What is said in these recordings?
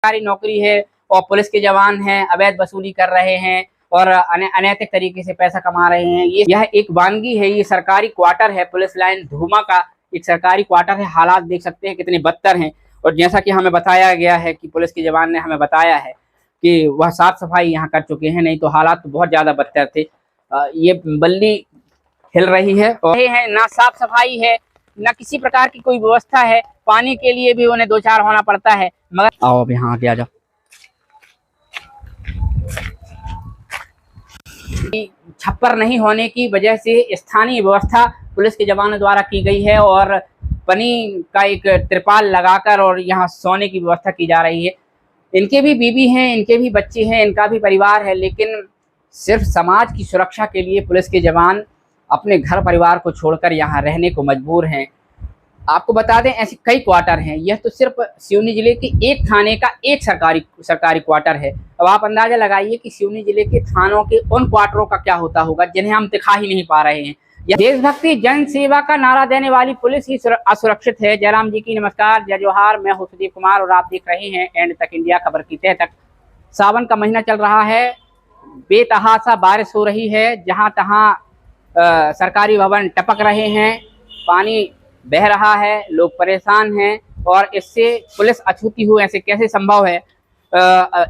सरकारी नौकरी है और पुलिस के जवान हैं, अवैध वसूली कर रहे हैं और अनैतिक तरीके से पैसा कमा रहे हैं। यह एक वानगी है, ये सरकारी क्वार्टर है, पुलिस लाइन धूमा का एक सरकारी क्वार्टर है। हालात देख सकते हैं कितने बदतर हैं। और जैसा कि हमें बताया गया है कि पुलिस के जवान ने हमें बताया है कि वह साफ सफाई यहाँ कर चुके हैं, नहीं तो हालात तो बहुत ज़्यादा बदतर थे। ये बल्ली हिल रही है और ना साफ सफाई है, ना किसी प्रकार की कोई व्यवस्था है। पानी के लिए भी उन्हें दो चार होना पड़ता है। मगर आओ अब यहाँ आगे आ जाओ। छप्पर नहीं होने की वजह से स्थानीय व्यवस्था पुलिस के जवानों द्वारा की गई है और पनी का एक त्रिपाल लगाकर और यहाँ सोने की व्यवस्था की जा रही है। इनके भी बीवी हैं, इनके भी बच्चे हैं, इनका भी परिवार है, लेकिन सिर्फ समाज की सुरक्षा के लिए पुलिस के जवान अपने घर परिवार को छोड़कर यहाँ रहने को मजबूर हैं। आपको बता दें ऐसे कई क्वार्टर हैं, यह तो सिर्फ सिवनी जिले के एक थाने का एक सरकारी क्वार्टर है। अब आप अंदाजा लगाइए कि सिवनी जिले के थानों के उन क्वार्टरों का क्या होता होगा जिन्हें हम दिखा ही नहीं पा रहे हैं। यह देशभक्ति जन सेवा का नारा देने वाली पुलिस ही असुरक्षित है। जयराम जी की नमस्कार, जय जोहार। मैं हूं सुदीप कुमार और आप देख रहे हैं एंड तक इंडिया, खबर की तह तक। सावन का महीना चल रहा है, बेतहासा बारिश हो रही है, जहां तहां सरकारी भवन टपक रहे हैं, पानी बह रहा है, लोग परेशान हैं और इससे पुलिस अछूती हुई ऐसे कैसे संभव है।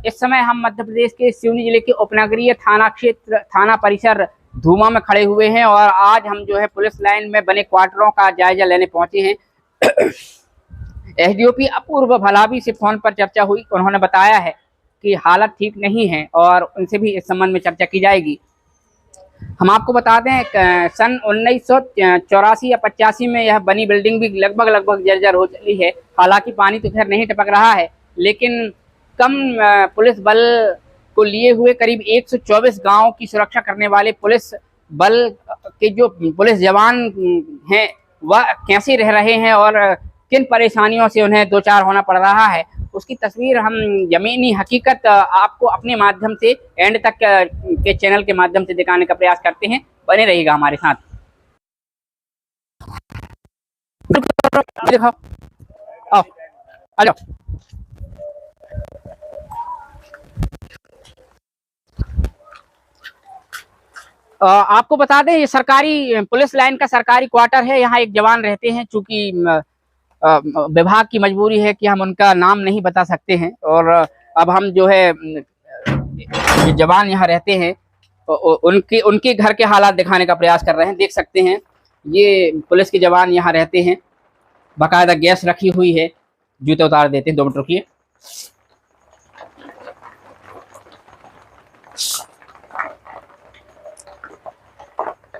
इस समय हम मध्य प्रदेश के सिवनी जिले के उपनगरीय थाना परिसर धूमा में खड़े हुए हैं और आज हम जो है पुलिस लाइन में बने क्वार्टरों का जायजा लेने पहुंचे हैं। एसडीओपी अपूर्व भलावी से फोन पर चर्चा हुई। उन्होंने बताया है कि हालत ठीक नहीं है और उनसे भी इस संबंध में चर्चा की जाएगी। हम आपको बता दें सन 1984 या 85 में यह बनी बिल्डिंग भी लगभग जर्जर हो चली है। हालांकि पानी तो खैर नहीं टपक रहा है, लेकिन कम पुलिस बल को लिए हुए करीब 124 गांवों की सुरक्षा करने वाले पुलिस बल के जो पुलिस जवान हैं वह कैसे रह रहे हैं और किन परेशानियों से उन्हें दो चार होना पड़ रहा है, उसकी तस्वीर हम जमीनी हकीकत आपको अपने माध्यम से एंड तक के चैनल के माध्यम से दिखाने का प्रयास करते हैं। बने रहिएगा हमारे साथ। दिखाओ, आओ, आ जाओ। आपको बता दें ये सरकारी पुलिस लाइन का सरकारी क्वार्टर है। यहाँ एक जवान रहते हैं, चूंकि विभाग की मजबूरी है कि हम उनका नाम नहीं बता सकते हैं और अब हम जो है जवान यहाँ रहते हैं उनके घर के हालात दिखाने का प्रयास कर रहे हैं। देख सकते हैं ये पुलिस के जवान यहाँ रहते हैं, बाकायदा गैस रखी हुई है। जूते उतार देते हैं, 2 मिनट रुकिए।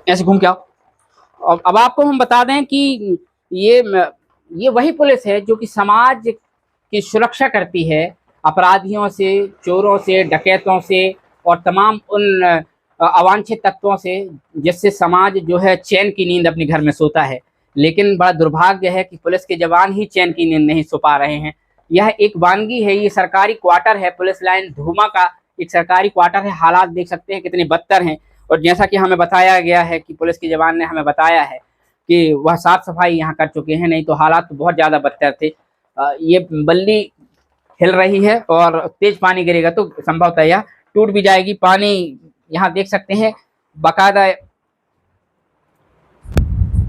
ऐसे घूम के आओ। अब आपको हम बता दें कि ये वही पुलिस है जो कि समाज की सुरक्षा करती है अपराधियों से, चोरों से, डकैतों से और तमाम उन अवांछित तत्वों से, जिससे समाज जो है चैन की नींद अपने घर में सोता है। लेकिन बड़ा दुर्भाग्य है कि पुलिस के जवान ही चैन की नींद नहीं सो पा रहे हैं। यह एक वानगी है, ये सरकारी क्वार्टर है, पुलिस लाइन धूमा का एक सरकारी क्वार्टर है। हालात देख सकते हैं कितने बदतर हैं। और जैसा कि हमें बताया गया है कि पुलिस के जवान ने हमें बताया है कि वह साफ सफाई यहाँ कर चुके हैं, नहीं तो हालात तो बहुत ज़्यादा बदतर थे। ये बल्ली हिल रही है और तेज पानी गिरेगा तो संभवतः यह टूट भी जाएगी। पानी यहाँ देख सकते हैं बाकायदा।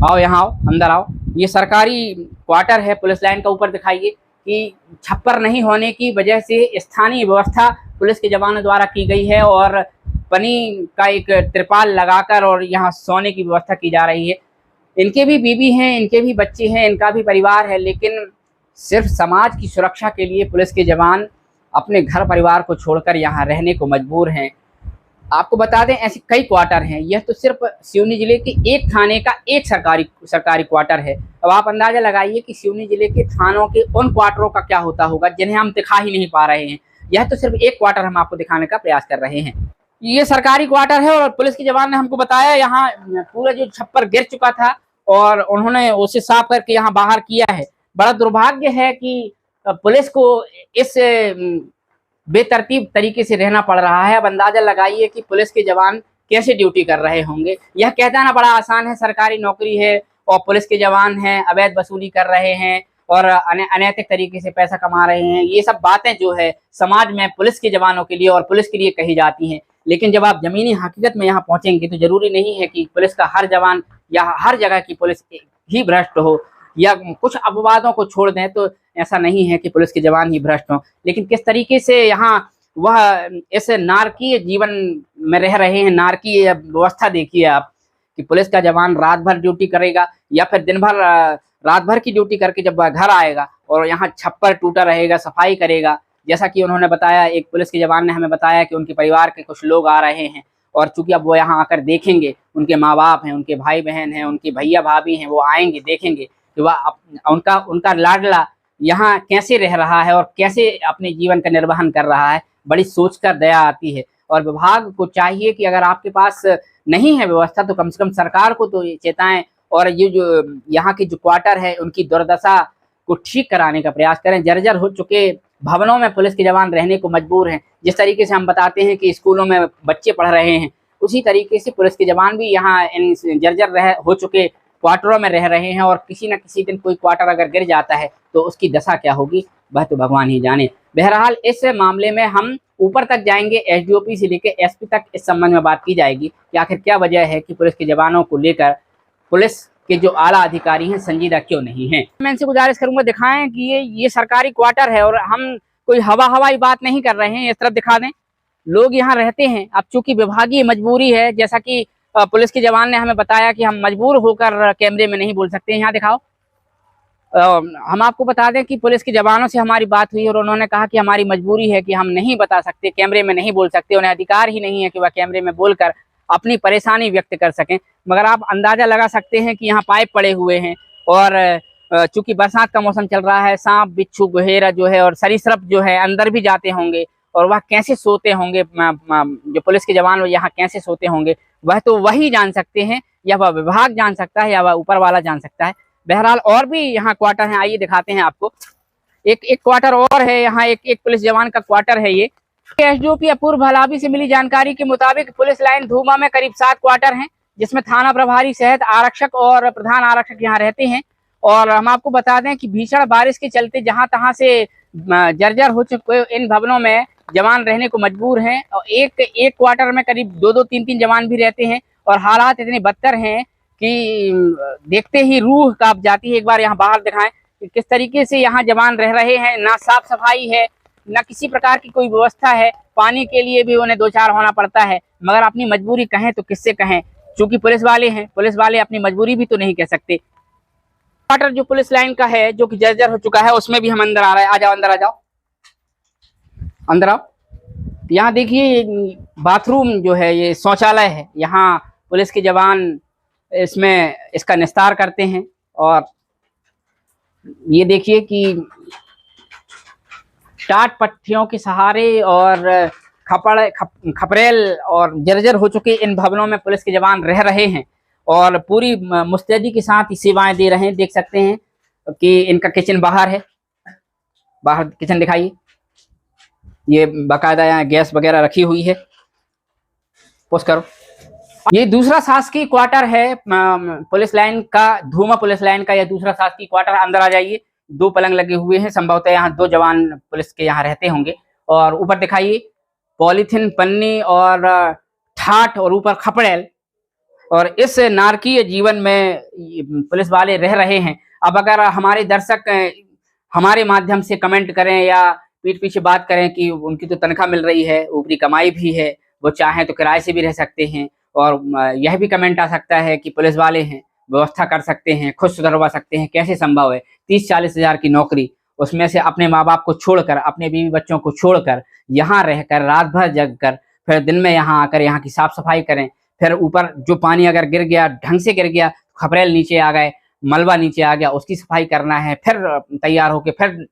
आओ यहाँ आओ, अंदर आओ। ये सरकारी क्वार्टर है पुलिस लाइन का। ऊपर दिखाइए कि छप्पर नहीं होने की वजह से स्थानीय व्यवस्था पुलिस के जवानों द्वारा की गई है और पनी का एक त्रिपाल लगाकर और यहाँ सोने की व्यवस्था की जा रही है। इनके भी बीवी हैं, इनके भी बच्चे हैं, इनका भी परिवार है, लेकिन सिर्फ समाज की सुरक्षा के लिए पुलिस के जवान अपने घर परिवार को छोड़कर यहाँ रहने को मजबूर हैं। आपको बता दें ऐसे कई क्वार्टर हैं, यह तो सिर्फ सिवनी जिले के एक थाने का एक सरकारी क्वार्टर है। अब आप अंदाजा लगाइए कि सिवनी जिले के थानों के उन क्वार्टरों का क्या होता होगा जिन्हें हम दिखा ही नहीं पा रहे हैं। यह तो सिर्फ एक क्वार्टर हम आपको दिखाने का प्रयास कर रहे हैं। ये सरकारी क्वार्टर है और पुलिस के जवान ने हमको बताया यहाँ पूरा जो छप्पर गिर चुका था और उन्होंने उसे साफ करके यहाँ बाहर किया है। बड़ा दुर्भाग्य है कि पुलिस को इस बेतरतीब तरीके से रहना पड़ रहा है। अब अंदाजा लगाइए कि पुलिस के जवान कैसे ड्यूटी कर रहे होंगे। यह कहना बड़ा आसान है, सरकारी नौकरी है और पुलिस के जवान हैं, अवैध वसूली कर रहे हैं और अनैतिक तरीके से पैसा कमा रहे हैं। ये सब बातें जो है समाज में पुलिस के जवानों के लिए और पुलिस के लिए कही जाती हैं, लेकिन जब आप जमीनी हकीकत में यहाँ पहुंचेंगे तो जरूरी नहीं है कि पुलिस का हर जवान या हर जगह की पुलिस ही भ्रष्ट हो, या कुछ अपवादों को छोड़ दें तो ऐसा नहीं है कि पुलिस के जवान ही भ्रष्ट हों। लेकिन किस तरीके से यहाँ वह इस नारकीय जीवन में रह रहे हैं, नारकीय व्यवस्था देखिए आप, कि पुलिस का जवान रात भर ड्यूटी करेगा या फिर दिन भर रात भर की ड्यूटी करके जब वह घर आएगा और यहाँ छप्पर टूटा रहेगा, सफाई करेगा। जैसा कि उन्होंने बताया, एक पुलिस के जवान ने हमें बताया कि उनके परिवार के कुछ लोग आ रहे हैं और चूंकि अब वो यहाँ आकर देखेंगे, उनके माँ बाप हैं, उनके भाई बहन हैं, उनके भैया भाभी हैं, वो आएंगे देखेंगे कि वह उनका लाडला यहाँ कैसे रह रहा है और कैसे अपने जीवन का निर्वहन कर रहा है। बड़ी सोचकर दया आती है। और विभाग को चाहिए कि अगर आपके पास नहीं है व्यवस्था तो कम से कम सरकार को तो चेताएं और ये जो यहाँ की जो क्वार्टर है उनकी दुर्दशा को ठीक कराने का प्रयास करें। जर्जर हो चुके भवनों में पुलिस के जवान रहने को मजबूर हैं। जिस तरीके से हम बताते हैं कि स्कूलों में बच्चे पढ़ रहे हैं, उसी तरीके से पुलिस के जवान भी यहाँ इन जर्जर हो चुके क्वार्टरों में रह रहे हैं और किसी न किसी दिन कोई क्वार्टर अगर गिर जाता है तो उसकी दशा क्या होगी वह तो भगवान ही जाने। बहरहाल इस मामले में हम ऊपर तक जाएंगे, एसडीओपी से लेकर एसपी तक इस संबंध में बात की जाएगी कि आखिर क्या वजह है कि पुलिस के जवानों को लेकर पुलिस के जो आला अधिकारी हैं संजीदा क्यों नहीं हैं। मैं इनसे गुजारिश करूंगा दिखाएं कि ये सरकारी क्वार्टर है और हम कोई हवाई बात नहीं कर रहे हैं। इस तरफ दिखा दें, लोग यहाँ रहते हैं। अब चूंकि विभागीय मजबूरी है, जैसा कि पुलिस के जवान ने हमें बताया कि हम मजबूर होकर कैमरे में नहीं बोल सकते। यहाँ दिखाओ। हम आपको बता दें कि पुलिस के जवानों से हमारी बात हुई और उन्होंने कहा कि हमारी मजबूरी है कि हम नहीं बता सकते, कैमरे में नहीं बोल सकते। उन्हें अधिकार ही नहीं है कि वह कैमरे में बोलकर अपनी परेशानी व्यक्त कर सकें। मगर आप अंदाजा लगा सकते हैं कि यहाँ पाइप पड़े हुए हैं और चूंकि बरसात का मौसम चल रहा है, सांप बिच्छू गुहेरा जो है और सरीसृप जो है अंदर भी जाते होंगे और वह कैसे सोते होंगे, जो पुलिस के जवान यहाँ कैसे सोते होंगे वह तो वही जान सकते हैं, या वह विभाग जान सकता है या वह ऊपर वाला जान सकता है। बहरहाल और भी यहाँ क्वार्टर हैं, आइए दिखाते हैं आपको। एक क्वार्टर और है यहाँ, एक पुलिस जवान का क्वार्टर है ये। एसडीओपी अपूर्व भलावी से मिली जानकारी के मुताबिक पुलिस लाइन धूमा में करीब 7 क्वार्टर हैं, जिसमें थाना प्रभारी सहित आरक्षक और प्रधान आरक्षक यहाँ रहते हैं। और हम आपको बता दें कि भीषण बारिश के चलते जहां तहां से जर्जर हो चुके इन भवनों में जवान रहने को मजबूर हैं और एक क्वार्टर में करीब 2-2, 3-3 जवान भी रहते हैं। और हालात इतने बदतर हैं कि देखते ही रूह कांप जाती है। एक बार यहाँ बाहर दिखाएं कि किस तरीके से यहाँ जवान रह रहे हैं। ना साफ सफाई है, ना किसी प्रकार की कोई व्यवस्था है। पानी के लिए भी उन्हें 2-4 होना पड़ता है। मगर अपनी मजबूरी कहें तो किससे कहें, चूंकि पुलिस वाले हैं, पुलिस वाले अपनी मजबूरी भी तो नहीं कह सकते। क्वार्टर जो पुलिस लाइन का है जो कि जर्जर हो चुका है, उसमें भी हम अंदर आ रहे हैं। आ जाओ, अंदर आ जाओ, अंदर आओ। यहाँ देखिए बाथरूम जो है, ये शौचालय है। यहाँ पुलिस के जवान इसका निस्तार करते हैं। और ये देखिए कि टाट पट्टियों के सहारे और खपरेल और जर्जर हो चुके इन भवनों में पुलिस के जवान रह रहे हैं और पूरी मुस्तैदी के साथ ही सेवाएं दे रहे हैं। देख सकते हैं कि इनका किचन बाहर है, बाहर किचन दिखाइए। ये बाकायदा यहाँ गैस वगैरह रखी हुई है। पोस्ट करो। ये दूसरा शासकीय क्वार्टर है पुलिस लाइन का, धूमा पुलिस लाइन का यह दूसरा शासकीय क्वार्टर। अंदर आ जाइए। 2 पलंग लगे हुए हैं, संभवतः यहाँ 2 जवान पुलिस के यहाँ रहते होंगे। और ऊपर दिखाइए पॉलीथिन, पन्नी और ठाठ और ऊपर खपड़ेल। और इस नारकीय जीवन में पुलिस वाले रह रहे हैं। अब अगर हमारे दर्शक हमारे माध्यम से कमेंट करें या पीठ पीछे बात करें कि उनकी तो तनख्वाह मिल रही है, ऊपरी कमाई भी है, वो चाहें तो किराए से भी रह सकते हैं, और यह भी कमेंट आ सकता है कि पुलिस वाले हैं, व्यवस्था कर सकते हैं, खुद सुधरवा सकते हैं, कैसे संभव है 30-40 हज़ार की नौकरी, उसमें से अपने माँ बाप को छोड़कर, अपने बीवी बच्चों को छोड़कर यहाँ रहकर रात भर जग कर फिर दिन में यहाँ आकर यहाँ की साफ सफाई करें। फिर ऊपर जो पानी अगर गिर गया, ढंग से गिर गया, खपरेल नीचे आ गए, मलबा नीचे आ गया, उसकी सफाई करना है, फिर तैयार होकर फिर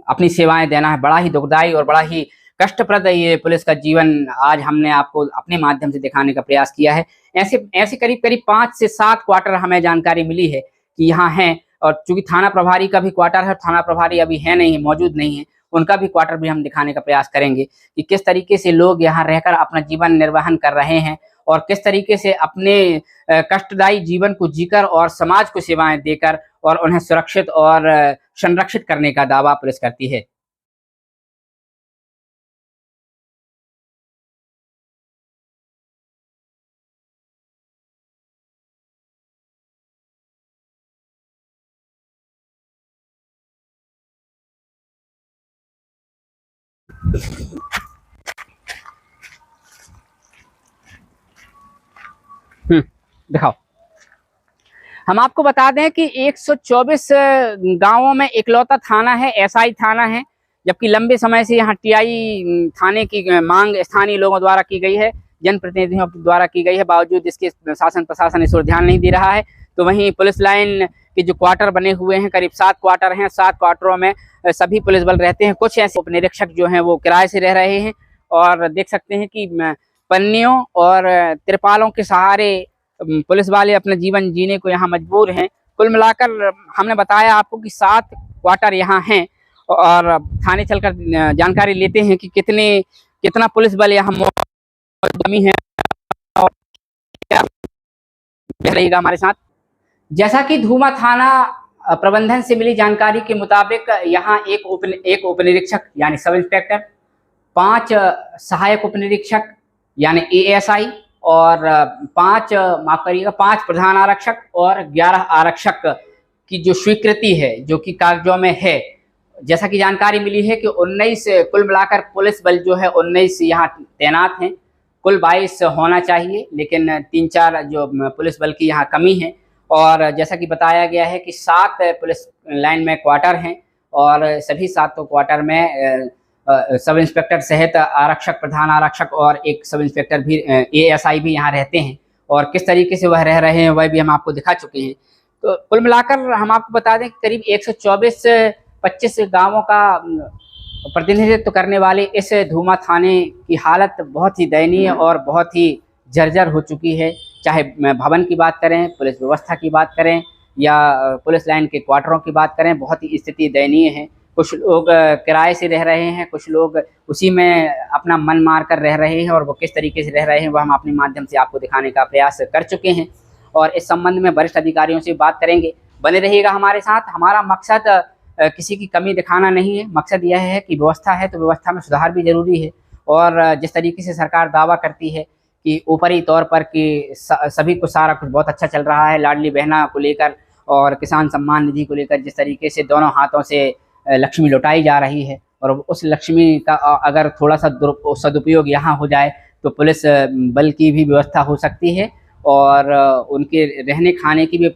अपनी सेवाएं देना है। बड़ा ही दुखदायी और बड़ा ही कष्टप्रद ये पुलिस का जीवन आज हमने आपको अपने माध्यम से दिखाने का प्रयास किया है। ऐसे करीब 5 से 7 क्वार्टर हमें जानकारी मिली है कि यहाँ हैं। और चूंकि थाना प्रभारी का भी क्वार्टर है, थाना प्रभारी अभी है नहीं, मौजूद नहीं है, उनका भी क्वार्टर भी हम दिखाने का प्रयास करेंगे कि किस तरीके से लोग यहाँ रहकर अपना जीवन निर्वहन कर रहे हैं और किस तरीके से अपने कष्टदायी जीवन को जीकर और समाज को सेवाएं देकर और उन्हें सुरक्षित और संरक्षित करने का दावा पुलिस करती है। दिखाओ। हम आपको बता दें कि 124 गांवों में इकलौता थाना है, एसआई थाना है, जबकि लंबे समय से यहाँ टीआई थाने की मांग स्थानीय लोगों द्वारा की गई है, जनप्रतिनिधियों द्वारा की गई है। बावजूद इसके शासन प्रशासन इस ओर ध्यान नहीं दे रहा है। तो वहीं पुलिस लाइन के जो क्वार्टर बने हुए हैं, करीब 7 क्वार्टर हैं, 7 क्वार्टरों में सभी पुलिस बल रहते हैं। कुछ ऐसे उप निरीक्षक जो हैं वो किराए से रह रहे हैं और देख सकते हैं कि पन्नियों और तिरपालों के सहारे पुलिस वाले अपना जीवन जीने को यहाँ मजबूर हैं। कुल मिलाकर हमने बताया आपको कि 7 क्वार्टर यहाँ हैं और थाने चलकर जानकारी लेते हैं कि कितना पुलिस बल यहाँ मौजूद है और क्या रहेगा हमारे साथ। जैसा कि धूमा थाना प्रबंधन से मिली जानकारी के मुताबिक यहाँ एक उप निरीक्षक यानी सब इंस्पेक्टर, 5 सहायक उप निरीक्षक यानी एएसआई और 5 प्रधान आरक्षक और 11 आरक्षक की जो स्वीकृति है, जो कि कागजों में है। जैसा कि जानकारी मिली है कि 19 कुल मिलाकर पुलिस बल जो है 19 यहाँ तैनात हैं। कुल 22 होना चाहिए, लेकिन 3-4 जो पुलिस बल की यहाँ कमी है। और जैसा कि बताया गया है कि 7 पुलिस लाइन में क्वार्टर हैं और सभी 7 क्वार्टर में सब इंस्पेक्टर सहित आरक्षक, प्रधान आरक्षक और एक सब इंस्पेक्टर भी, एएसआई भी यहाँ रहते हैं। और किस तरीके से वह रह रहे हैं वह भी हम आपको दिखा चुके हैं। तो कुल मिलाकर हम आपको बता दें कि करीब 124-25 गांवों का प्रतिनिधित्व करने वाले इस धूमा थाने की हालत बहुत ही दयनीय और बहुत ही जर्जर हो चुकी है। चाहे भवन की बात करें, पुलिस व्यवस्था की बात करें या पुलिस लाइन के क्वार्टरों की बात करें, बहुत ही स्थिति दयनीय है। कुछ लोग किराए से रह रहे हैं, कुछ लोग उसी में अपना मन मार कर रह रहे हैं और वो किस तरीके से रह रहे हैं वह हम अपने माध्यम से आपको दिखाने का प्रयास कर चुके हैं और इस संबंध में वरिष्ठ अधिकारियों से बात करेंगे। बने रहिएगा हमारे साथ। हमारा मकसद किसी की कमी दिखाना नहीं है, मकसद यह है कि व्यवस्था है तो व्यवस्था में सुधार भी जरूरी है। और जिस तरीके से सरकार दावा करती है कि ऊपरी तौर पर कि सभी कुछ सारा कुछ बहुत अच्छा चल रहा है, लाडली बहना को लेकर और किसान सम्मान निधि को लेकर जिस तरीके से दोनों हाथों से लक्ष्मी लौटाई जा रही है और उस लक्ष्मी का अगर थोड़ा सा सदुपयोग यहाँ हो जाए तो पुलिस बल की भी व्यवस्था हो सकती है और उनके रहने खाने की भी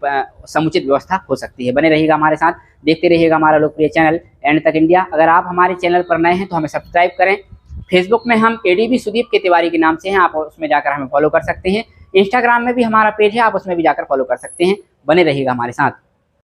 समुचित व्यवस्था हो सकती है। बने रहिएगा हमारे साथ, देखते रहिएगा हमारा लोकप्रिय चैनल एंड तक इंडिया। अगर आप हमारे चैनल पर नए हैं तो हमें सब्सक्राइब करें। फेसबुक में हम एडीबी सुदीप के तिवारी के नाम से हैं, आप उसमें जाकर हमें फॉलो कर सकते हैं। इंस्टाग्राम में भी हमारा पेज है, आप उसमें भी जाकर फॉलो कर सकते हैं। बने रहिएगा हमारे साथ।